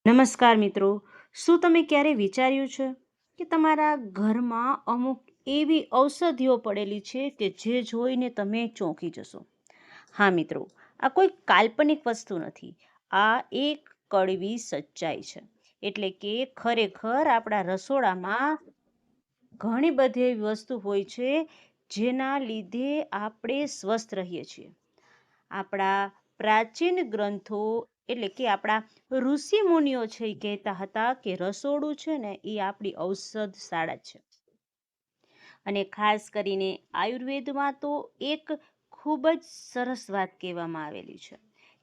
નમસ્કાર મિત્રો, શું તમે ક્યારે વિચાર્યું છે કે તમારા ઘરમાં અમુક એવી ઔષધિઓ પડેલી છે કે જે જોઈને તમે ચોંકી જશો? હા મિત્રો, આ કોઈ કાલ્પનિક વસ્તુ નથી. આ એક કડવી સચ્ચાઈ છે. એટલે કે ખરેખર આપણા રસોડામાં ઘણી બધી એવી વસ્તુ હોય છે જેના લીધે આપણે સ્વસ્થ રહીએ છીએ. આપણા પ્રાચીન ગ્રંથો એટલે કે આપણા ઋષિ મુનિઓ છે એ કહેતા હતા કે રસોડું છે ને એ આપણી ઔષધ શાળા છે. અને ખાસ કરીને આયુર્વેદમાં તો એક ખૂબ જ સરસ વાત કહેવામાં આવેલી છે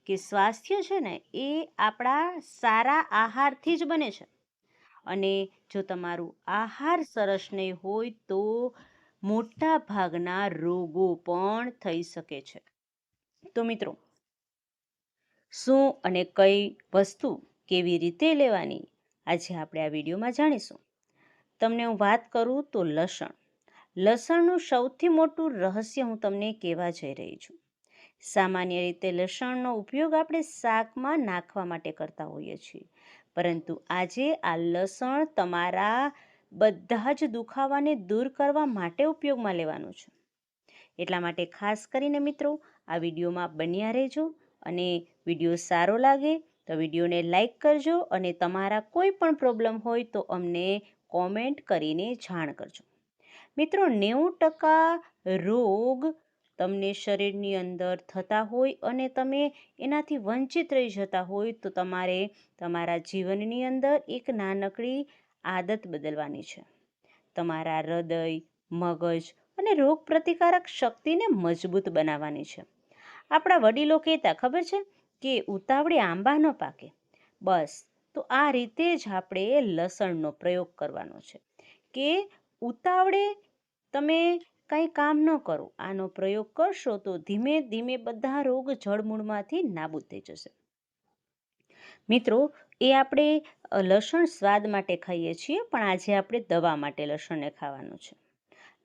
કે સ્વાસ્થ્ય છે ને એ આપણા સારા આહારથી જ બને છે. અને જો તમારું આહાર સરસ નહીં હોય તો મોટા ભાગના રોગો પણ થઈ શકે છે. તો મિત્રો, શું અને કઈ વસ્તુ કેવી રીતે લેવાની આજે આપણે આ વિડીયોમાં જાણીશું. તમને હું વાત કરું તો લસણનું સૌથી મોટું રહસ્ય હું તમને કહેવા જઈ રહી છું. સામાન્ય રીતે લસણનો ઉપયોગ આપણે શાકમાં નાખવા માટે કરતા હોઈએ છીએ, પરંતુ આજે આ લસણ તમારા બધા જ દુખાવાને દૂર કરવા માટે ઉપયોગમાં લેવાનું છે. એટલા માટે ખાસ કરીને મિત્રો, આ વિડીયોમાં બન્યા રહેજો. અને વિડીયો સારો લાગે તો વિડીયોને લાઈક કરજો અને તમારા કોઈ પણ પ્રોબ્લેમ હોય તો અમને કોમેન્ટ કરીને જાણ કરજો. મિત્રો, 90% રોગ તમને શરીરની અંદર થતા હોય અને તમે એનાથી વંચિત રહી જતા હોય તો તમારે તમારા જીવનની અંદર એક નાનકડી આદત બદલવાની છે. તમારા હૃદય, મગજ અને રોગ પ્રતિકારક શક્તિને મજબૂત બનાવવાની છે. આપણા વડીલો કહેતા ખબર છે કે ઉતાવળે આંબા ન પાકે. બસ, તો આ રીતે જ આપણે લસણનો પ્રયોગ કરવાનો છે કે ઉતાવળે તમે કંઈ કામ ન કરો. આનો પ્રયોગ કરશો તો ધીમે ધીમે બધા રોગ જળમૂળમાંથી નાબૂદ થઈ જશે. મિત્રો, એ આપણે લસણ સ્વાદ માટે ખાઈએ છીએ, પણ આજે આપણે દવા માટે લસણને ખાવાનું છે.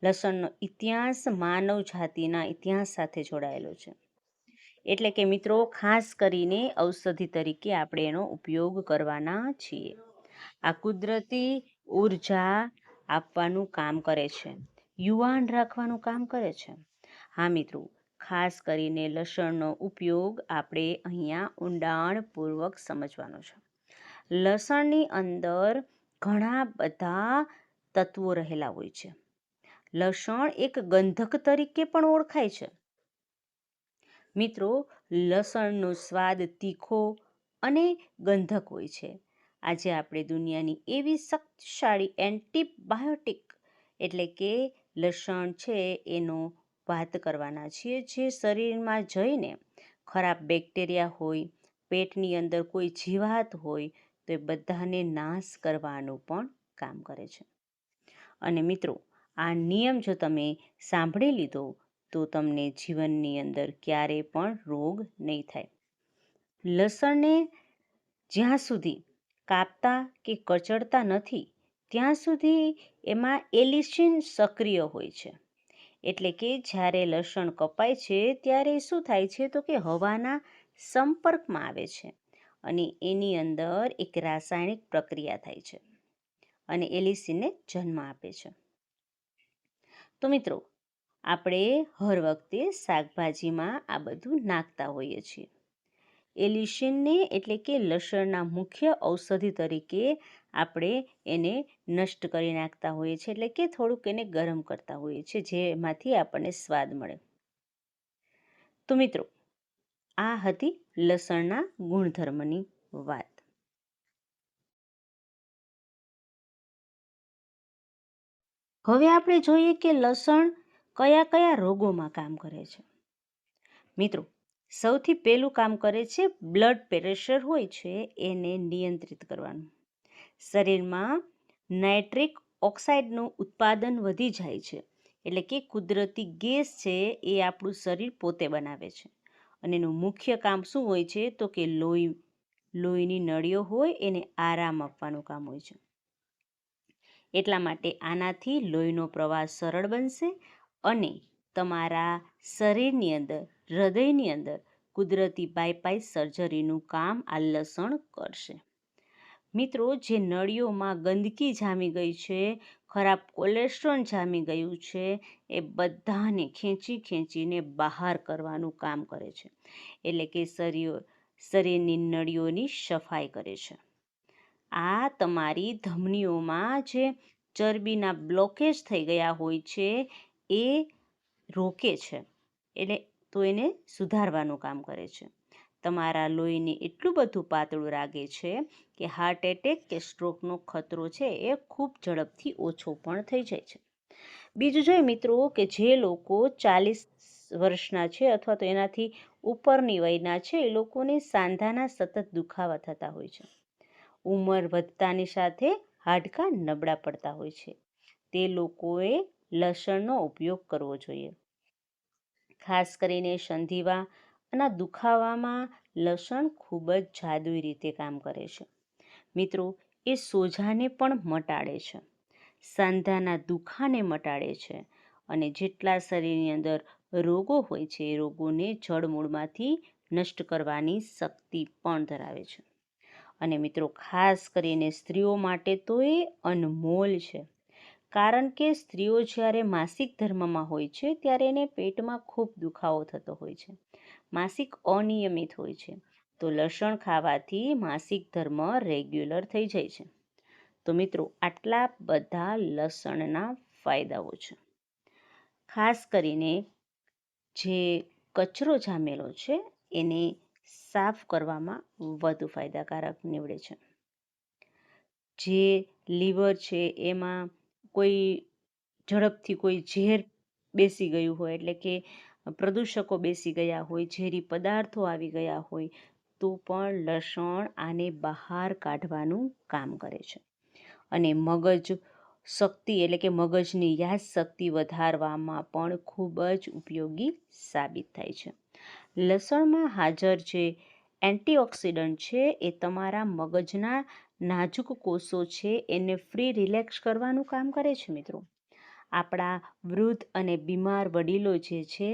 લસણનો ઇતિહાસ માનવ જાતિના ઇતિહાસ સાથે જોડાયેલો છે. એટલે કે મિત્રો, ખાસ કરીને ઔષધિ તરીકે આપણે એનો ઉપયોગ કરવાના છીએ. આ કુદરતી ઉર્જા આપવાનું કામ કરે છે, યુવાન રાખવાનું કામ કરે છે. હા મિત્રો, ખાસ કરીને લસણનો ઉપયોગ આપણે અહીંયા ઊંડાણપૂર્વક સમજવાનો છે. લસણની અંદર ઘણા બધા તત્વો રહેલા હોય છે. લસણ એક ગંધક તરીકે પણ ઓળખાય છે. મિત્રો, લસણનો સ્વાદ તીખો અને ગંધક હોય છે. આજે આપણે દુનિયાની એવી શક્તિશાળી એન્ટીબાયોટિક એટલે કે લસણ છે એનો વાત કરવાના છીએ, જે શરીરમાં જઈને ખરાબ બેક્ટેરિયા હોય, પેટની અંદર કોઈ જીવાત હોય તો એ બધાને નાશ કરવાનું પણ કામ કરે છે. અને મિત્રો, આ નિયમ જો તમે સાંભળી લીધો તો તમને જીવનની અંદર ક્યારેય પણ રોગ નહીં થાય. લસણને જ્યાં સુધી કાપતા કે કચડતા નથી ત્યાં સુધી એમાં એલિસિન સક્રિય હોય છે. એટલે કે જ્યારે લસણ કપાય છે ત્યારે શું થાય છે તો કે હવાના સંપર્કમાં આવે છે અને એની અંદર એક રાસાયણિક પ્રક્રિયા થાય છે અને એલિસિનને જન્મ આપે છે. તો મિત્રો, આપણે હર વખતે શાકભાજીમાં આ બધું નાખતા હોઈએ છીએ. એલિસિનને એટલે કે લસણના મુખ્ય ઔષધિ તરીકે આપણે એને નષ્ટ કરી નાખતા હોઈએ છીએ, એટલે કે થોડુંક એને ગરમ કરતા હોઈએ છીએ, જેમાંથી આપણને સ્વાદ મળે. તો મિત્રો, આ હતી લસણના ગુણધર્મની વાત. હવે આપણે જોઈએ કે લસણ કયા કયા રોગોમાં કામ કરે છે. મિત્રો, સૌથી પહેલું કામ કરે છે બ્લડ પ્રેશર હોય છે એને નિયંત્રિત કરવાનું. શરીરમાં નાઇટ્રિક ઓક્સાઇડનું ઉત્પાદન વધી જાય છે, એટલે કે કુદરતી ગેસ છે એ આપણું શરીર પોતે બનાવે છે. અને એનું મુખ્ય કામ શું હોય છે તો કે લોહીની નળીઓ હોય એને આરામ આપવાનું કામ હોય છે. એટલા માટે આનાથી લોહીનો પ્રવાહ સરળ બનશે અને તમારા શરીરની અંદર, હૃદયની અંદર કુદરતી બાયપાસ સર્જરીનું કામ આ લસણ કરશે. મિત્રો, જે નળીઓમાં ગંદકી જામી ગઈ છે, ખરાબ કોલેસ્ટ્રોલ જામી ગયું છે, એ બધાને ખેંચીને બહાર કરવાનું કામ કરે છે. એટલે કે શરીરની નળીઓની સફાઈ કરે છે. આ તમારી ધમનીઓમાં જે ચરબીના બ્લોકેજ થઈ ગયા હોય છે એ રોકે છે. તો એને સુધારવાનું કામ કરે છે. તમારા લોહીને એટલું બધું પાતળું રાખે છે કે હાર્ટ એટેક કે સ્ટ્રોકનો ખતરો છે એ ખૂબ ઝડપથી ઓછો પણ થઈ જાય છે. બીજું જોઈએ મિત્રો, કે જે લોકો 40 વર્ષના છે અથવા તો એનાથી ઉપરની વયના છે, એ લોકોને સાંધાના સતત દુખાવા થતા હોય છે. ઉંમર વધતાની સાથે હાડકાં નબળા પડતા હોય છે. તે લોકોએ લસણનો ઉપયોગ કરવો જોઈએ. ખાસ કરીને સંધિવા અને દુખાવામાં લસણ ખૂબ જ જાદુઈ રીતે કામ કરે છે. મિત્રો, એ સોજાને પણ મટાડે છે, સાંધાના દુખાને મટાડે છે અને જેટલા શરીરની અંદર રોગો હોય છે એ રોગોને જડમૂળમાંથી નષ્ટ કરવાની શક્તિ પણ ધરાવે છે. અને મિત્રો, ખાસ કરીને સ્ત્રીઓ માટે તો એ અનમોલ છે. કારણ કે સ્ત્રીઓ જ્યારે માસિક ધર્મમાં હોય છે ત્યારે એને પેટમાં ખૂબ દુખાવો થતો હોય છે, માસિક અનિયમિત હોય છે. તો લસણ ખાવાથી માસિક ધર્મ રેગ્યુલર થઈ જાય છે. તો મિત્રો, આટલા બધા લસણના ફાયદાઓ છે. ખાસ કરીને જે કચરો જામેલો છે એને સાફ કરવામાં વધુ ફાયદાકારક નીવડે છે. જે લીવર છે એમાં કોઈ ઝડપથી કોઈ ઝેર બેસી ગયું હોય, એટલે કે પ્રદૂષકો બેસી ગયા હોય, ઝેરી પદાર્થો આવી ગયા હોય, તો પણ લસણ આને બહાર કાઢવાનું કામ કરે છે. અને મગજ શક્તિ, એટલે કે મગજની યાદશક્તિ વધારવામાં પણ ખૂબ જ ઉપયોગી સાબિત થાય છે. લસણમાં હાજર જે એન્ટીઓક્સિડન્ટ છે એ તમારા મગજના નાજુક કોષો છે એને ફ્રી રિલેક્સ કરવાનું કામ કરે છે. મિત્રો, આપણા વૃદ્ધ અને બીમાર વડીલો જે છે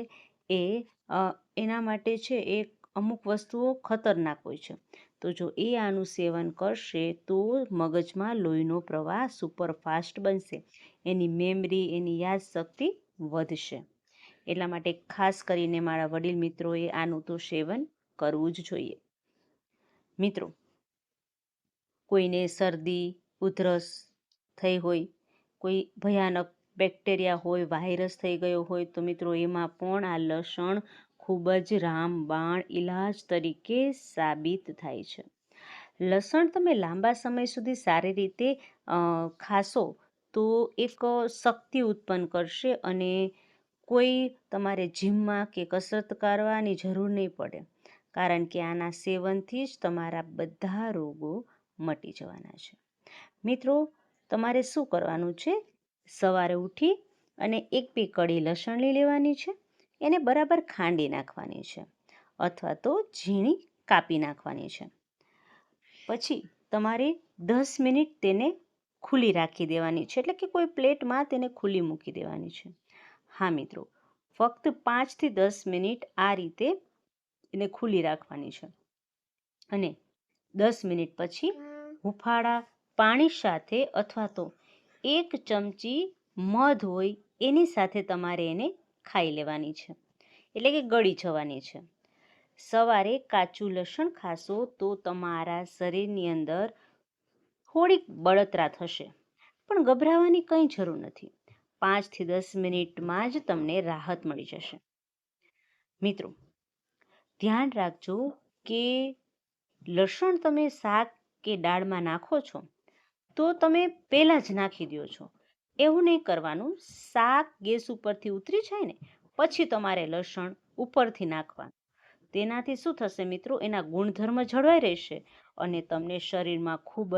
એના માટે છે એ અમુક વસ્તુઓ ખતરનાક હોય છે. તો જો એ આનું સેવન કરશે તો મગજમાં લોહીનો પ્રવાહ સુપરફાસ્ટ બનશે, એની મેમરી, એની યાદશક્તિ વધશે. એટલા માટે ખાસ કરીને મારા વડીલ મિત્રોએ આનું તો સેવન કરવું જ જોઈએ. મિત્રો, કોઈને શરદી ઉધરસ થઈ હોય, કોઈ ભયાનક બેક્ટેરિયા હોય, વાયરસ થઈ ગયો હોય, તો મિત્રો એમાં પણ આ લસણ ખૂબ જ રામબાણ ઈલાજ તરીકે સાબિત થાય છે. લસણ તમે લાંબા સમય સુધી સારી રીતે ખાશો તો એક શક્તિ ઉત્પન્ન કરશે અને કોઈ તમારે જિમમાં કે કસરત કરવાની જરૂર નહીં પડે, કારણ કે આના સેવનથી જ તમારા બધા રોગો મટી જવાના છે. મિત્રો, તમારે શું કરવાનું છે? સવારે ઉઠી અને 1-2 કળી લસણ લઈ લેવાની છે, એને બરાબર ખાંડી નાખવાની છે અથવા તો ઝીણી કાપી નાખવાની છે. પછી તમારે 10 મિનિટ તેને ખુલ્લી રાખી દેવાની છે, એટલે કે કોઈ પ્લેટમાં તેને ખુલ્લી મૂકી દેવાની છે. હા મિત્રો, ફક્ત 5 થી 10 મિનિટ આ રીતે એને ખુલ્લી રાખવાની છે અને 10 મિનિટ પછી હુંફાળા પાણી સાથે અથવા તો 1 ચમચી મધ હોય એની સાથે તમારે એને ખાઈ લેવાની છે, એટલે કે ગળી જવાની છે. સવારે કાચું લસણ ખાશો તો તમારા શરીરની અંદર થોડીક બળતરા થશે, પણ ગભરાવાની કંઈ જરૂર નથી. 5 થી 10 મિનિટમાં જ તમને રાહત મળી જશે. મિત્રો, ધ્યાન રાખજો કે લસણ તમે શાક કે દાળમાં નાખો છો તો તમે પહેલાં જ નાખી દો છો. એવું નહીં કરવાનું. શાક ગેસ ઉપરથી ઉતરી જાય ને પછી તમારે લસણ ઉપરથી નાખવાનું. તેનાથી શું થશે મિત્રો? એના ગુણધર્મ જળવાઈ રહેશે અને તમને શરીરમાં ખૂબ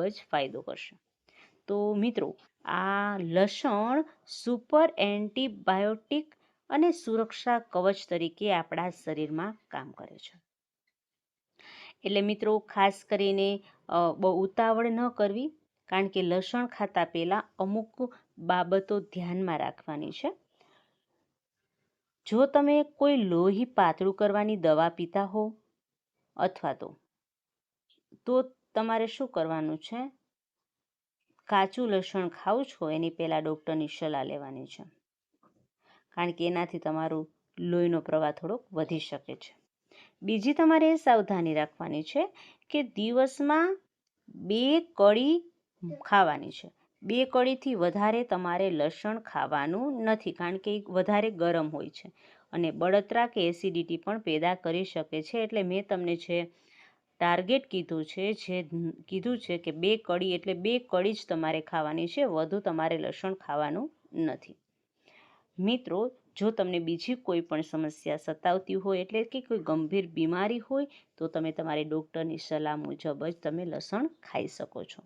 જ ફાયદો કરશે. તો મિત્રો, આ લસણ સુપર એન્ટીબાયોટિક અને સુરક્ષા કવચ તરીકે આપણા શરીરમાં કામ કરે છે. એટલે મિત્રો, ખાસ કરીને બહુ ઉતાવળ ન કરવી, કારણ કે લસણ ખાતા પહેલાં અમુક બાબતો ધ્યાનમાં રાખવાની છે. જો તમે કોઈ લોહી પાતળું કરવાની દવા પીતા હો અથવા તો તમારે શું કરવાનું છે, કાચું લસણ ખાવ છો એની પહેલાં ડૉક્ટરની સલાહ લેવાની છે, કારણ કે એનાથી તમારું લોહીનો પ્રવાહ થોડોક વધી શકે છે. બીજી તમારે એ સાવધાની રાખવાની છે કે દિવસમાં 2 કળી ખાવાની છે. 2 કળીથી વધારે તમારે લસણ ખાવાનું નથી, કારણ કે એ વધારે ગરમ હોય છે અને બળતરા કે એસિડિટી પણ પેદા કરી શકે છે. એટલે મેં તમને જે ટાર્ગેટ કીધું છે કે 2 કળી એટલે 2 કળી જ તમારે ખાવાની છે, વધુ તમારે લસણ ખાવાનું નથી. મિત્રો, જો તમને બીજી કોઈ પણ સમસ્યા સતાવતી હોય, એટલે કે કોઈ ગંભીર બીમારી હોય, તો તમે તમારી ડૉક્ટરની સલાહ મુજબ જ તમે લસણ ખાઈ શકો છો.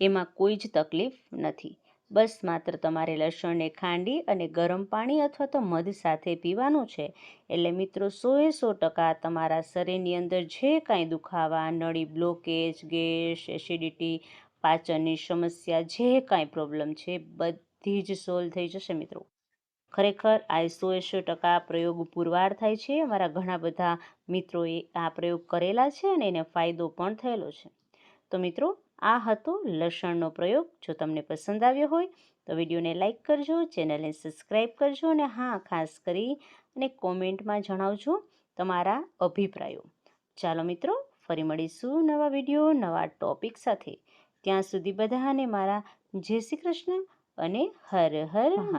એમાં કોઈ જ તકલીફ નથી. બસ માત્ર તમારે લસણને ખાંડી અને ગરમ પાણી અથવા તો મધ સાથે પીવાનું છે. એટલે મિત્રો, 100% તમારા શરીરની અંદર જે કાંઈ દુખાવા, નળી બ્લોકેજ, ગેસ, એસિડિટી, પાચનની સમસ્યા, જે કાંઈ પ્રોબ્લેમ છે બધી જ સોલ્વ થઈ જશે મિત્રો. ખરેખર આ 100% પ્રયોગ પુરવાર થાય છે. અમારા ઘણા બધા મિત્રોએ આ પ્રયોગ કરેલા છે અને એને ફાયદો પણ થયેલો છે. તો મિત્રો, આ હતો લસણનો પ્રયોગ. જો તમને પસંદ આવ્યો હોય તો વિડીયોને લાઇક કરજો, ચેનલને સબસ્ક્રાઈબ કરજો અને હા, ખાસ કરી અને કોમેન્ટમાં જણાવજો તમારા અભિપ્રાયો. ચાલો મિત્રો, ફરી મળીશું નવા વિડીયો, નવા ટોપિક સાથે. ત્યાં સુધી બધાને મારા જય શ્રી કૃષ્ણ અને હર હર મહાદેવ.